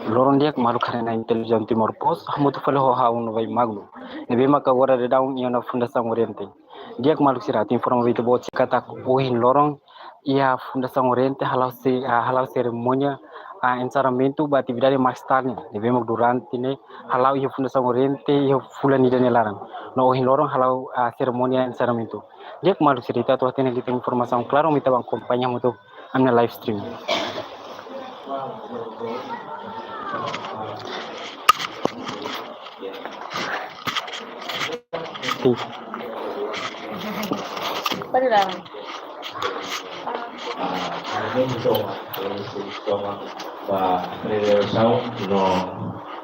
Lorong dia malu karena intelijen Timor Pos, hamu tu falo ha unu vai maglu. Nebe maka wara de daun iona fundação oriente. Dia malu sirat informa itu bot kata ohin lorong ia fundação oriente halau cerimônia a encerramento ba atividade mais tarde. Nebe mak durante ne halau ia fundação oriente ia fulani de nelarang. No ohin lorong halau cerimônia encerramento. Dia malu cerita tu atene kita informação claro mita bang kompanhia mutu amna live stream.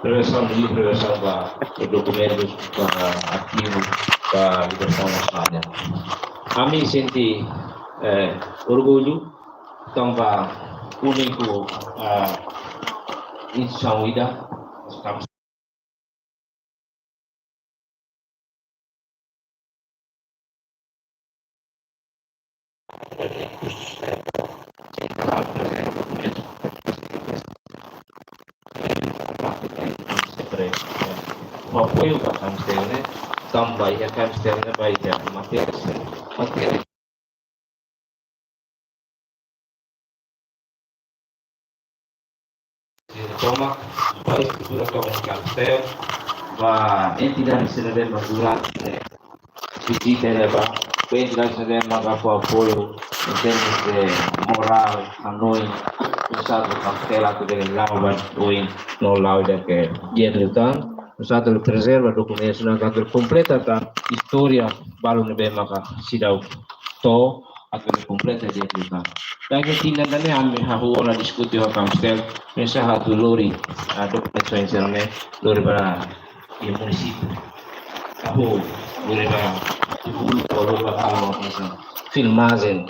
Prevenção de prevenção para documentos para ativo para liberação nacional. A mim senti orgulho também único instituição ida o apoio para Camstl, né? Também a Camstl vai ter matéria toma a estrutura como Camstl, a entidade cidadã durante visita levar a entidade cidadã para apoio em termos de moral a nós usado Camstl atau dengan lawan oin no lawan que dia lutan usado preserva documentos na cantor completa a história balu nebe maka sidau to atau completa dia lutan. Daging tinda dane ame hahu ora diskuti wa Camstl nessa hatu lori dokumento encerramentu lori para o município hahu lori para lori para filmagem.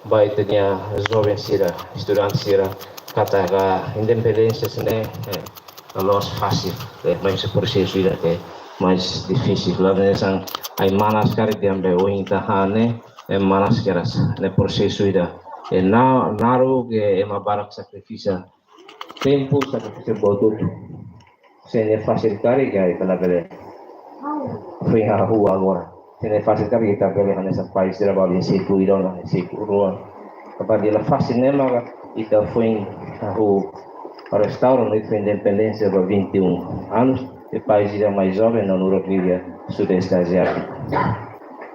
Baitnya jovem sira, estudante sira, katakan independência sene los fácil, mas o processo ira que mais difícil. Lá nessa aí manas cara de ambe o intahane manas caras, ne processo ira. Naro que é uma barra sacrifício, tempo sacrifício boto, sem facilitar e aí pela vez foi a rua agora. Sene fácil kami kita pilih nessa país de trabalho em situ e não em situ ruang. Kapag ila fácil nema kita foi a rua restaurante de independência para 21 anos e país ainda mais jovem na Europa sudeste asiático.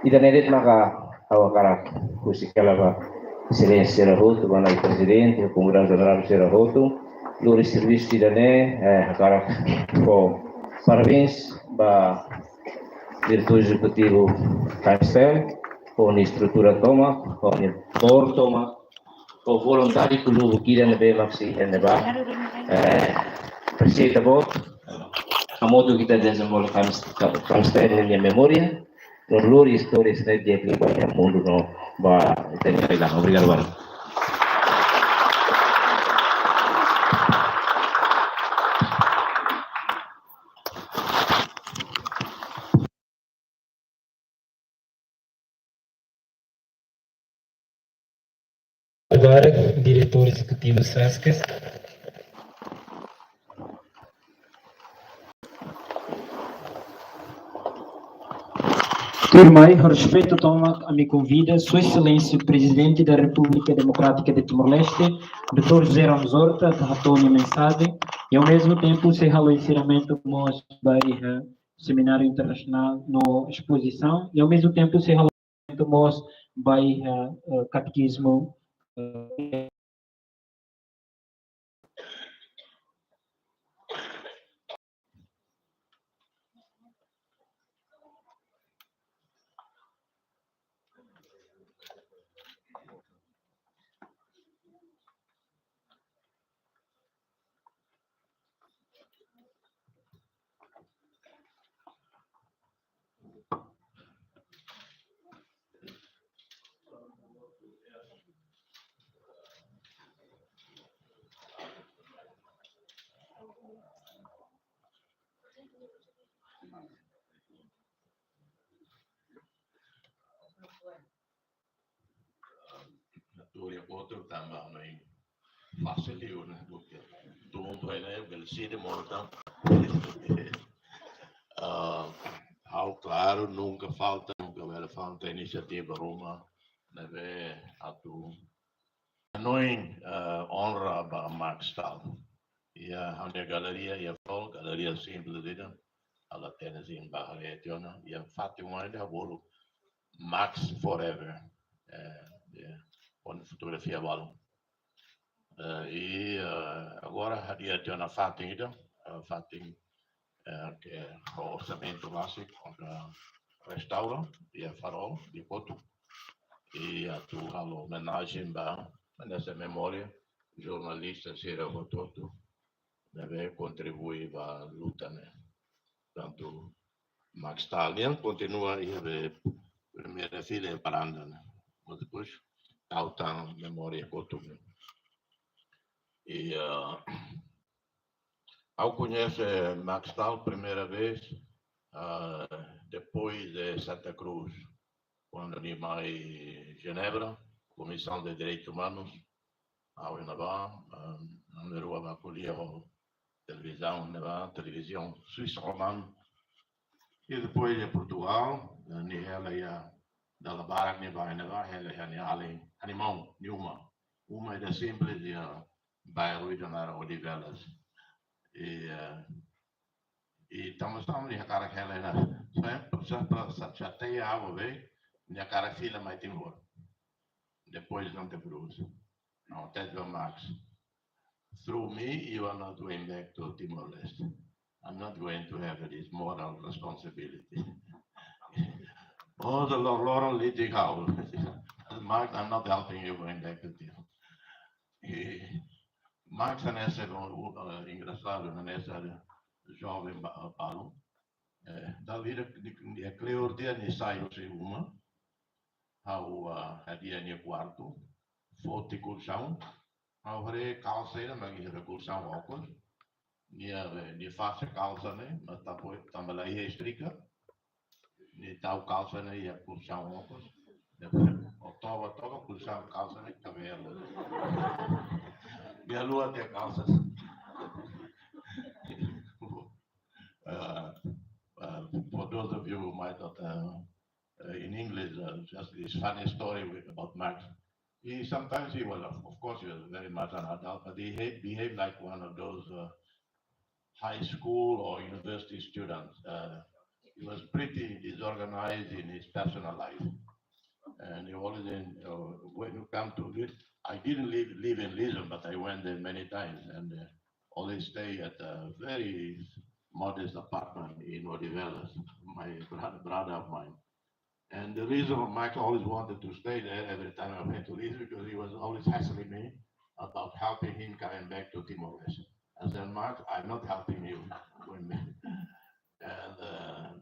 E da nedet maka awakara kusikala ba excelência Serrahoto bana presidente o Congresso General Serrahoto lori serviço de dane agora com parabéns ba diretor executivo Camstl, com a estrutura toma, com o board toma, com o voluntário que o que ainda bem maxi ainda vai precisa bom a modo que está desenvolvendo Camstl na minha memória, no lori histórias da dia que vai ao mundo no vai ter que obrigado bem. Agora, diretor executivo Saskas. Turma, respeito toma a me convida Sua Excelência Presidente da República Democrática de Timor-Leste, Dr. José Ramos Horta, que retorna a mensagem, e ao mesmo tempo se o encerramento do Seminário Internacional no Exposição, e ao mesmo tempo se o encerramento do Catequismo. outro também facilitou, né? Porque tu mundo aí, né? Ele se demora. Claro, nunca falta iniciativa Roma, deve a tu. Noi honra para Camstl. E a galeria e a folk, galeria simples dita, alla Tennessee Baharietiona, e a Fatima ainda bolo Max Forever, com fotografia balão. E agora dia de uma Fatima, que é o orçamento básico contra restaura e a farol de Porto. E a tua homenagem nessa memória, jornalista Sira Rototo, deve contribuir para a luta, né? Portanto, Camstl continua a primeira fila para andar, né? Mas depois, alta memória Portugal. E eu conheço Camstl primeira vez depois de Santa Cruz, quando eu em Genebra, Comissão de Direitos Humanos, ao Inavá, na rua Baculia, televisão suíça-romana, e depois de Portugal, ela ia da Barak, ela ia além, animal, nenhuma. Uma é simples, e bairro de Odivelas. E estamos em cara ela sempre chateia a água, minha cara filha mais Timor. Depois não te Cruz. Não, that's your Max. Through me, you are not going back to Timor-Leste. I'm not going to have this moral responsibility. Oh, the Lord leading out. Max, I'm not helping you going back to Timor. Max é engraçado, nessa jovem Paulo. Da vida de Cleordia ne saiu se uma, ao dia ne quarto, foto cursão, ao re calça ainda, mas re cursão óculos, ne face calça né, mas também lá é estrica, ne tal calça né, e cursão óculos, toba cursão calça né, cabelo, e a lua tem calças. For those of you who might not in English, just this funny story about Max. Sometimes he was, of course, he was very much an adult, but he behaved like one of those high school or university students. He was pretty disorganized in his personal life, and he always, when you come to this, I didn't live in Lisbon, but I went there many times, and always stay at a very modest apartment in Odivelas, my brother of mine. And the reason Michael always wanted to stay there every time I went to Lisbon, because he was always hassling me about helping him coming back to Timor-Leste. I said, Mark, I'm not helping you. And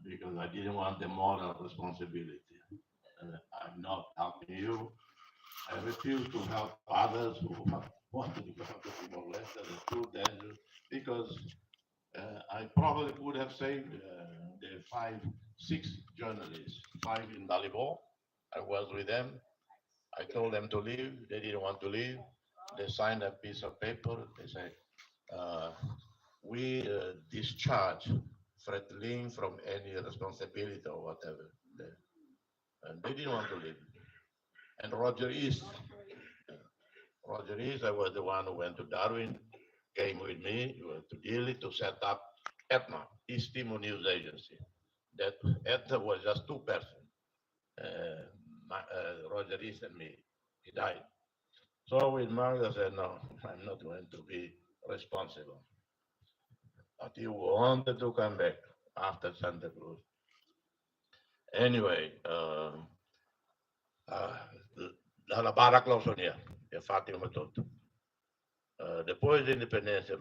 because I didn't want the moral responsibility. I'm not helping you. I refuse to help others who want to go to Timor-Leste. It's too dangerous because I probably would have saved the 6 journalists, 5 in Dalibor. I was with them. I told them to leave. They didn't want to leave. They signed a piece of paper. They said, we discharge Fred Ling from any responsibility or whatever. And they didn't want to leave. And Roger East, I was the one who went to Darwin, came with me to Delhi to set up ETNA, East Timor News Agency. That ETNA was just 2 persons, Roger East and me. He died. So with Mark, I said, no, I'm not going to be responsible. But he wanted to come back after Santa Cruz. Anyway, dalla Barak Lawsonia, e Fatima tutto. Depois da independência,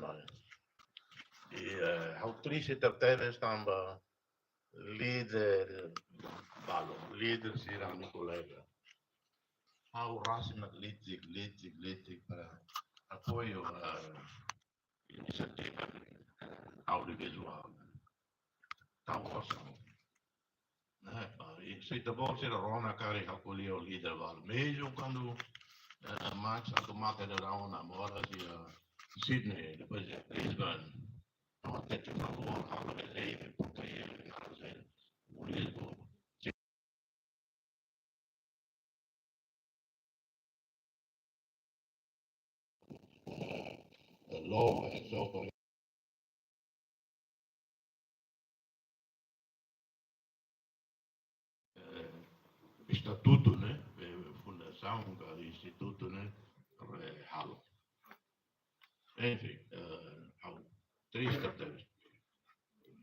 autrice terteve stamba líder sira mi colega. How rational litzig para apoio iniciativa audiovisual. Tal cosa. E se da volta era Rona cari acolheu o líder val. Mesmo quando Max automaten around agora de Sydney, depois de Brisbane, até que falou, agora ele porque ele não sei, por isso, law and so forth. Estatuto, né? Fundação, Instituto, né? Halo. Enfim, triste até.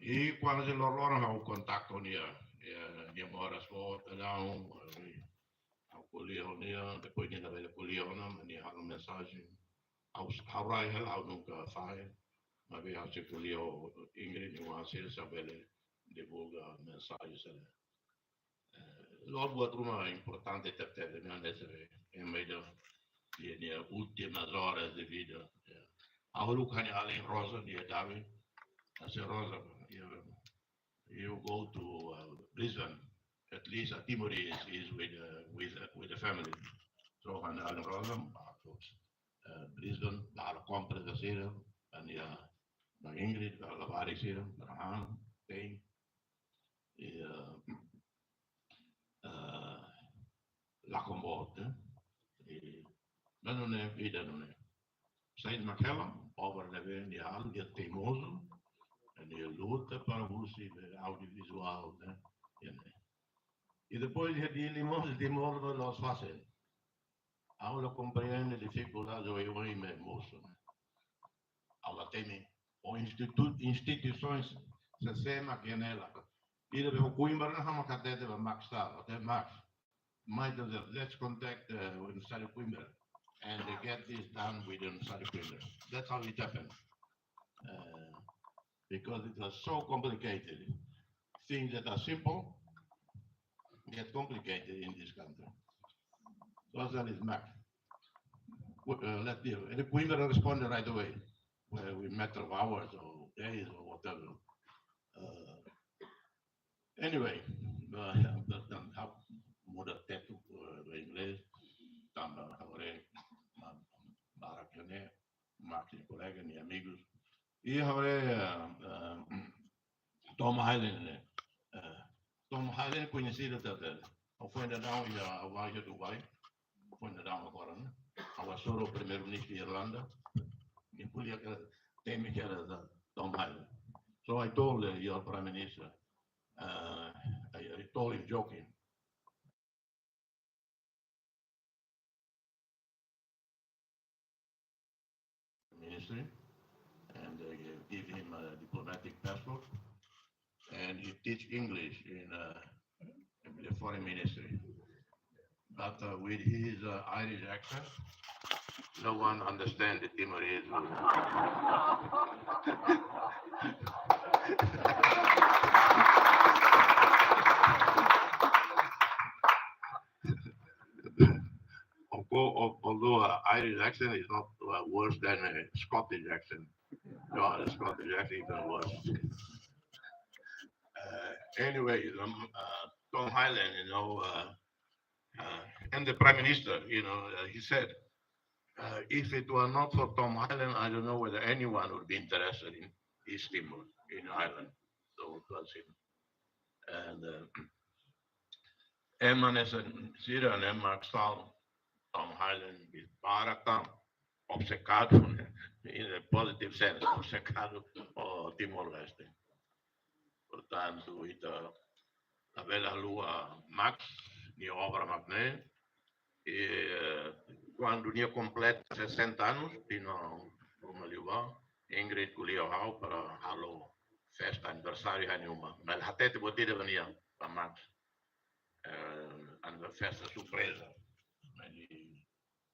E quando ele lorou o contato com ele mora só, não, ao colher, depois de haver colher, ele há uma mensagem, aos Hawaii, ao nunca faz, mas veio a se colher Ingrid, uma série saber divulga mensagens. Logo outro uma importante até nessa em meio de últimas horas de vida. A Lucani ali Rosa de Davi, a Rosa, you go to Brisbane, at least Timor is with the family. So gaan naar Rosa, Brisbane, daar komt de zeden en ja, naar Ingrid, daar waar ik zeden, naar Haan, Peen. La Combote, maar non è vita non è. Saint Macella, over de weer die aan, die temoso, en die luta para o audiovisual, né? E depois de limões de mordo los fazem. Aula compreende dificuldade do eu e me moço. Aula tem o instituições se sema que nela. E de o Coimbra não há cadete para Max Star, até Max. Might as well, let's contact with Sally Coimbra and get this done within Sally Coimbra. That's how it happened. Because it was so complicated. Things that are simple get complicated in this country. So that is Mac. Let's deal. And the Coimbra responded right away. Where we met of hours or days or whatever. Anyway, muda teto inglês, também agora Maracanã, Martin, colega e amigos. E agora Tom Highland, Tom Highland conhecido até. Eu fui ainda não e a viagem do Dubai, fui ainda não agora, né? Eu sou o primeiro-ministro da Irlanda, e podia que tem que era Tom Highland. So I told your prime minister, I told him joking. Ministry and give him a diplomatic passport and he teach English in the foreign ministry. But with his Irish accent, no one understands the Timorese. Although Irish accent is not worse than a Scottish accent. No, the Scottish accent is even worse. Anyway, Tom Highland, and the Prime Minister, he said, if it were not for Tom Highland, I don't know whether anyone would be interested in East Timor, in Ireland. So it was him. And Emma Sira and Emma Camstl, Tom Highland, is Baratam, obcecado, in a positive sense, obcecado por Timor-Leste. Portanto, a bela lua Max, minha obra magné, e quando tinha completo 60 anos, tinha uma liva, Ingrid colheu para a festa aniversário nenhuma, mas até te botei de venir para Max, a festa surpresa, ele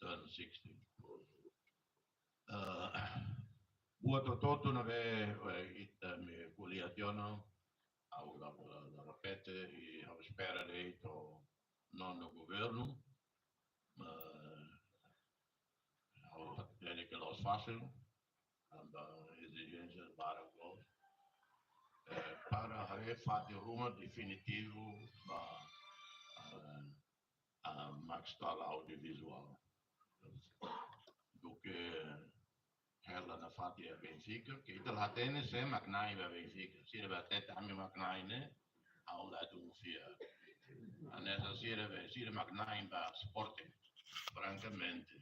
turn 60. Buat todo na me colhiação ao repete e ao espera direito não no governo, que los fácil, exigências para fazer rumo definitivo a Camstl audiovisual. do que ela na fatia Benfica, que ita latene se magnai ba Benfica, sira ba teta ami magnai ne, ao la do fia. Anessa sira magnai ba Sporting, francamente.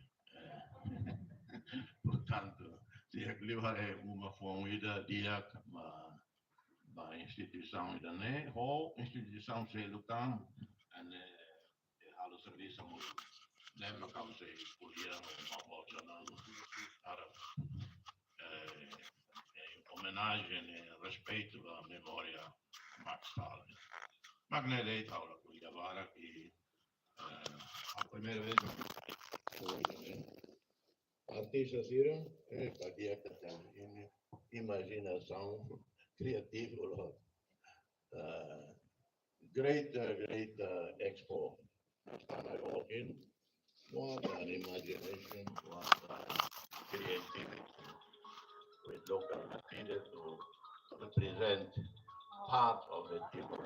Portanto, se clivare uma fonida dia ba instituição da ne, ou instituição se lutam, ane halo serviço muito. Lembra que você escolhia uma voz para em homenagem e respeito à memória Camstl. Magnelei Taura Cuiabara, que a primeira vez artista Cira, para que imaginação criativa, great expo. Time I walk in, what an imagination, what creativity with local material to represent part of the Timor.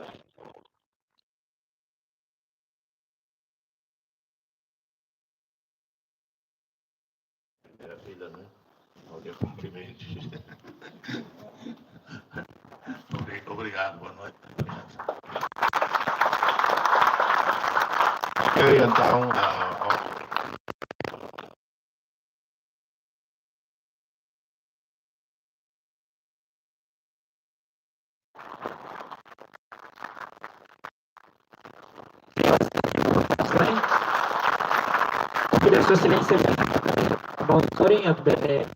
Era filha, né? Olha, cumprimentos. Obrigado, boa noite. Então, Sua Excelência, monitoring at the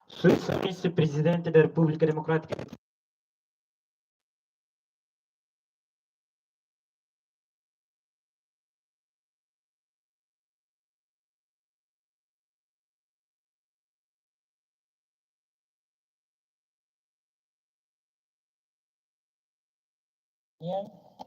Sua Excelência, Presidente da República Democrática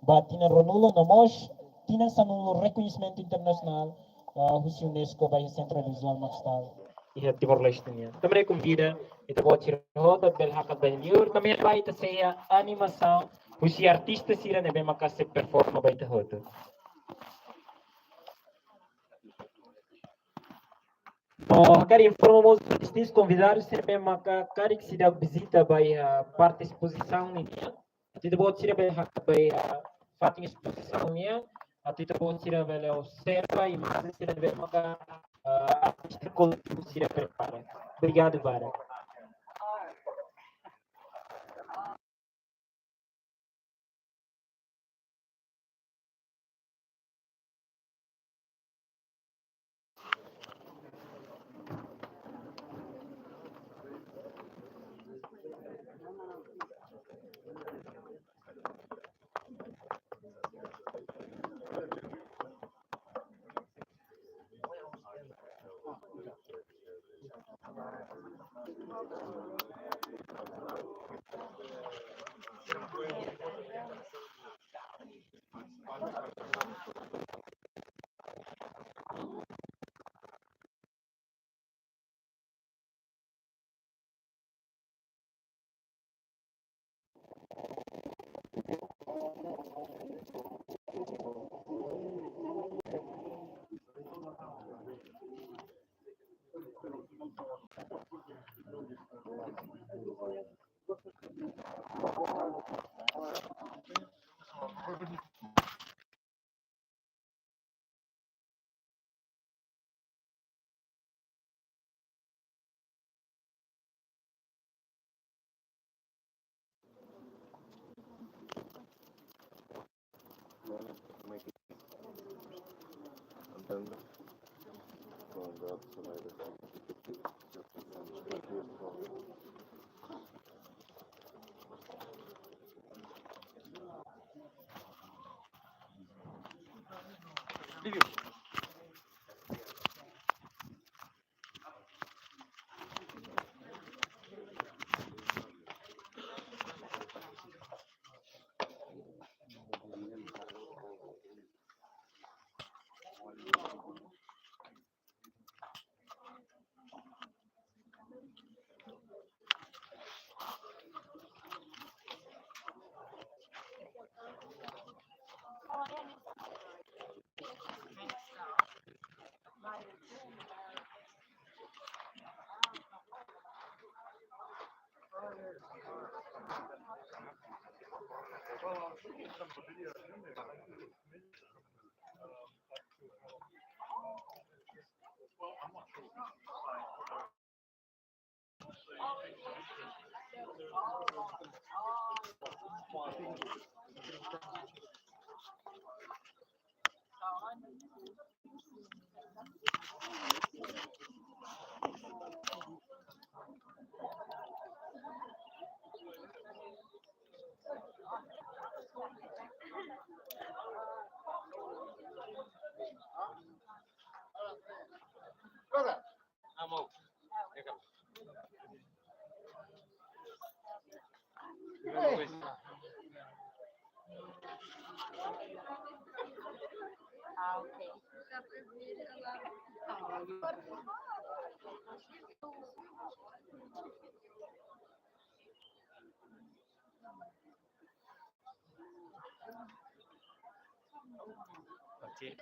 Batina Ronulo Nomos, Tina Sanulo reconhecimento internacional, o UNESCO vai centralizar Camstl e Timor-Leste. Também convida e depois tirar roda bel hakat bel também vai ter a animação, os artistas irão bem marcar se performa vai ter roda. Quero informar os artistas convidados se bem marcar que se dá visita vai a parte exposição Ati devo tirar bem hakai fatin exposição niya. Ati devo tirar bem observa e mais tirar bem maka artista coletivo tirar prepara. Obrigado, Vara.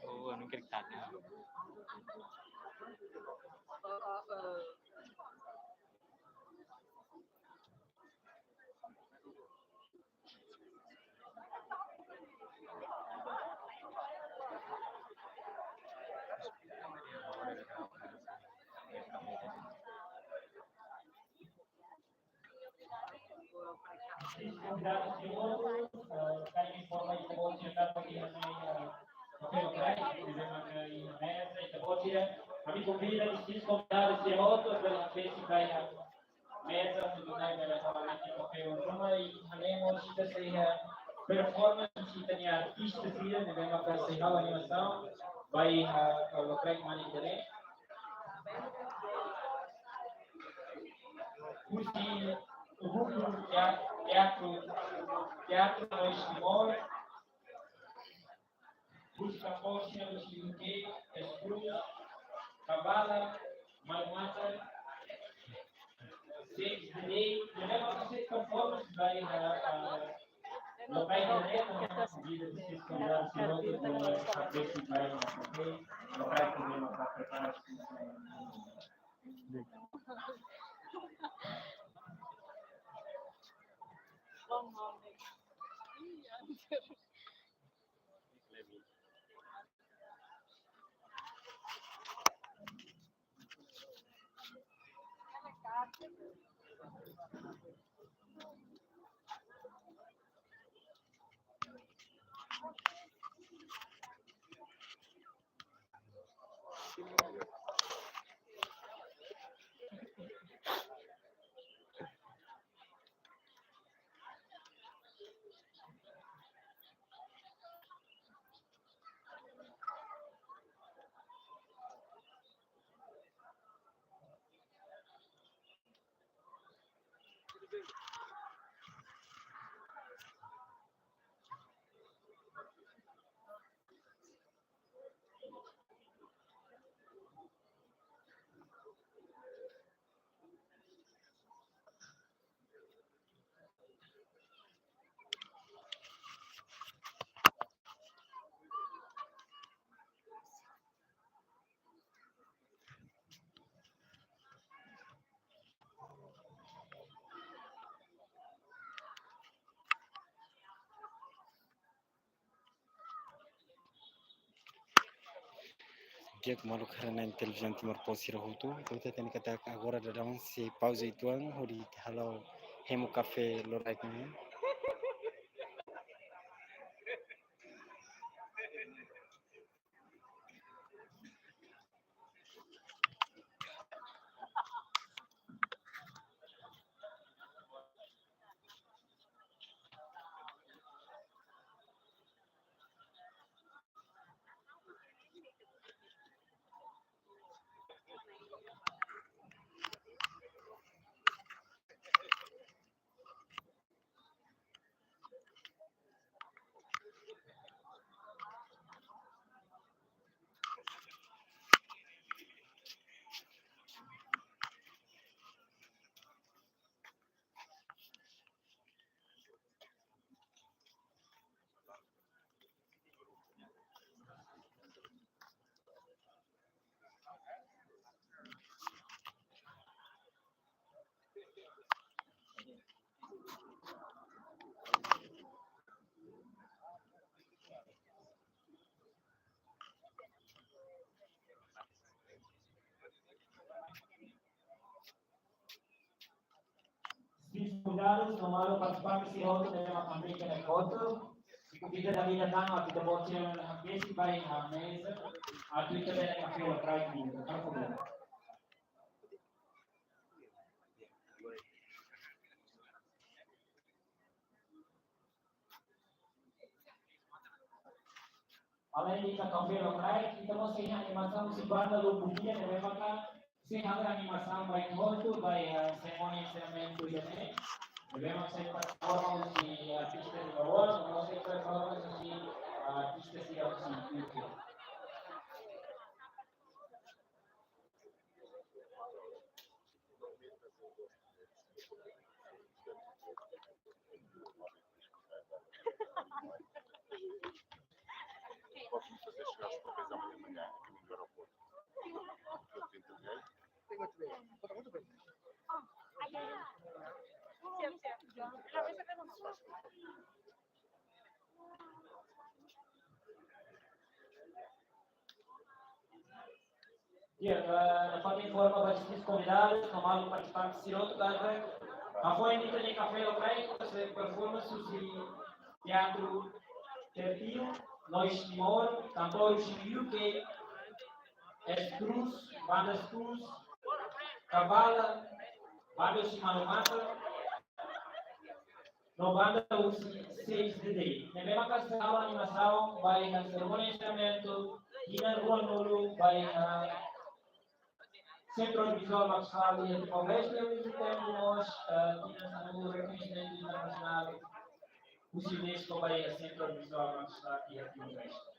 Oh, anong kiriktaan? Convidados de honor, kami informa itabot siya tapos iyan ay papel right, iyan ay mesa itabot siya. Kami convida distintos convidados de honor pela basic kaya mesa tunay na kawalan ni papel rumah halemos kita sa performance kita ni artista sila na mga kasayaw animação by lokal money dire. Kursi grupo teatro Noite Timor, busca força do Siluque, Escruz, Cabala, Malmata, Seis Delay, e leva você performance vai local direto na vida de seus convidados e outros para ver se vai no café, local também para preparar as coisas. Dia malu karena televisão Timor Posse rahutu. Então tem que até agora dar se pausa itu ang hori halau hemu cafe lorai ni. convidados, tomaram participar desse outro de uma família de foto. Se convida da vida tanto aqui da bote a vez vai à mesa, a tuita da café ou praia de por favor. Além de café ou praia, então sem animação se banda do buquinha de memang sem animação vai foto, vai cerimônia encerramento também. Devemos ser performance de artista de valor, não ser performance de artista de auxílio. Posso-me fazer chegar os papéis amanhã de manhã a caminho do aeroporto? Eu te entreguei? Tengo muito bem. Está muito bem. Siap. Já bisa kan? Ya, dapat informa bagi convidados, normal participantes de outro cargo. A foi dita de café local, se performance de teatro tertio, nós Timor, cantores de UK, Cruz, bandas Cruz, Cavala, bandas de Malumata, no banda os 6 de day. Na mesma casa a animação vai na cerimônia de encerramento, e na rua Nolo vai na Centro Visual Camstl de Timor-Leste, ao mesmo tempo nós temos o reconhecimento internacional, o Unesco vai a Centro Visual Camstl de Timor-Leste.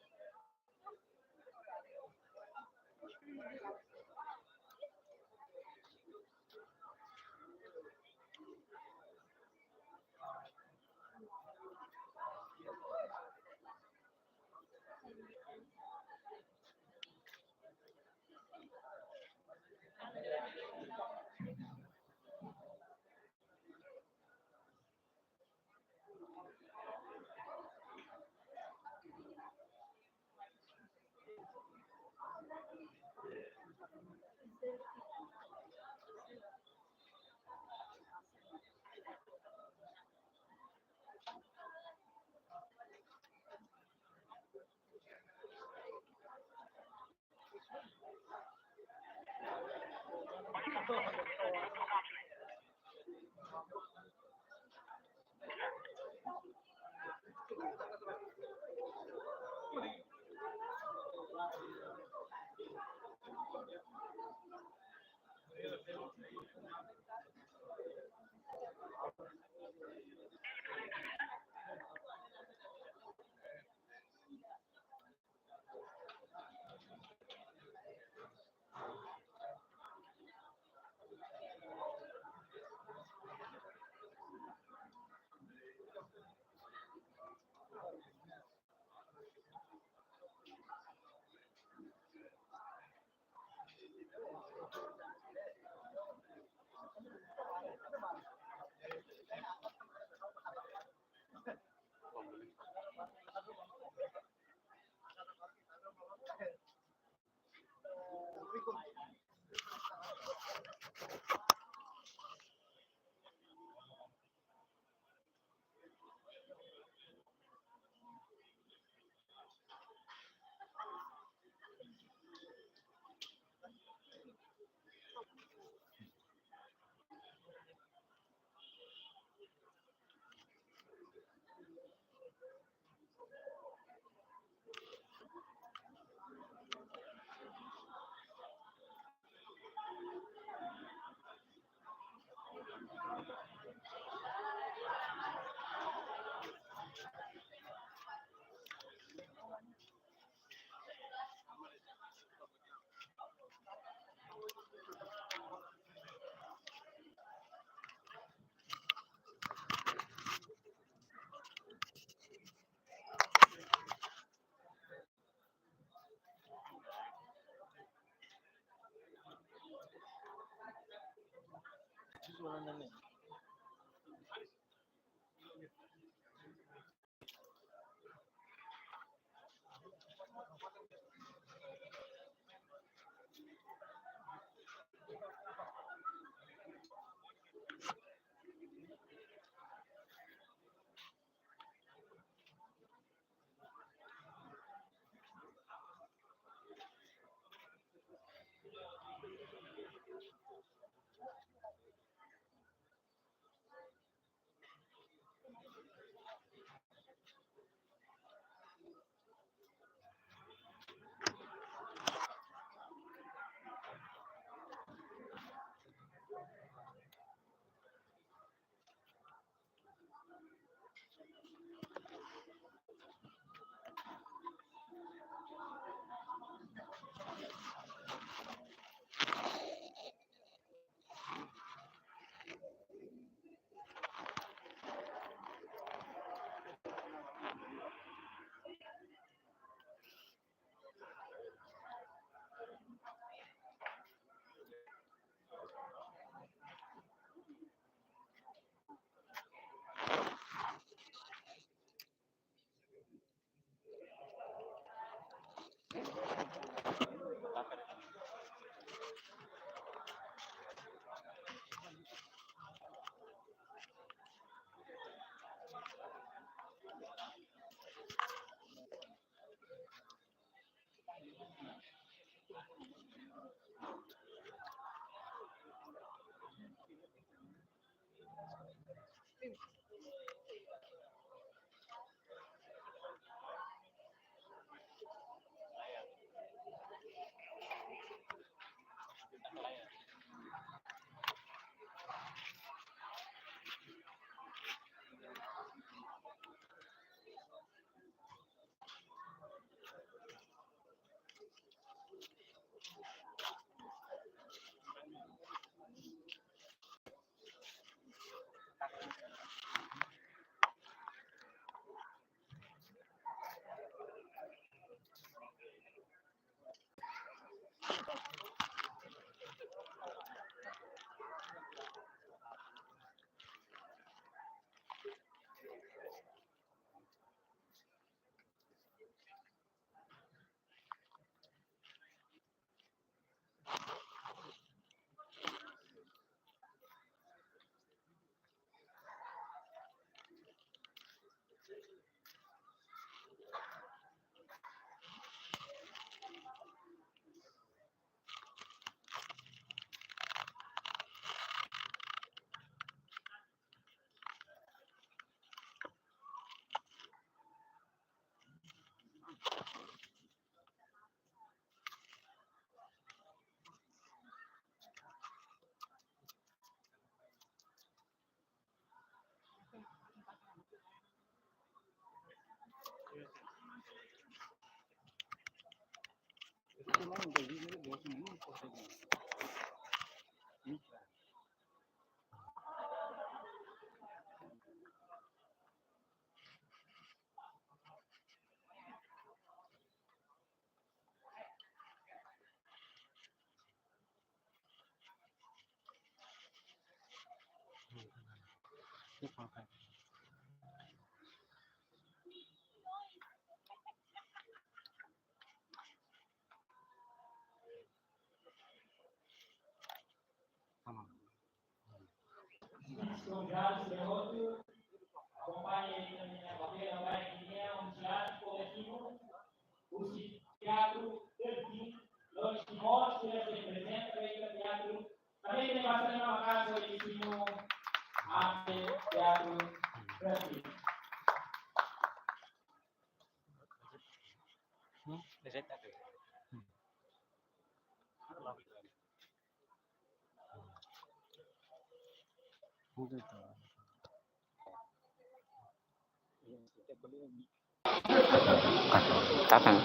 Kapan?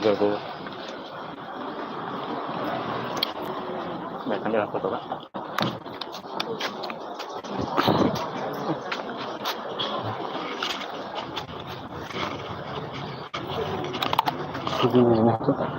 Jadi, mereka dia foto kan? Segini itu kan?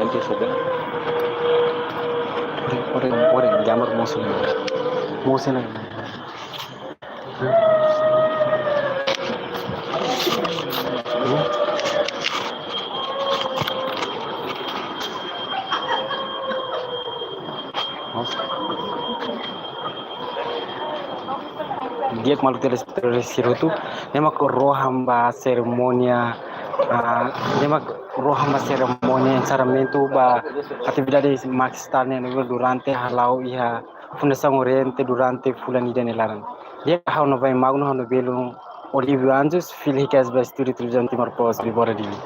Oriente sudah. Orang jamur musim lagi. Dia malu tersirutu, nemak rohamba Cerimonia, nemak rohamba Cerimonia Encerramentu ba atividade maxtane durante halau iha Fundação Oriente durante fulani denelaran. Dia hau no vai magno no belo Olívio Anjos, filho que as ba estúdio televisão Timor Pós Vibora Dili.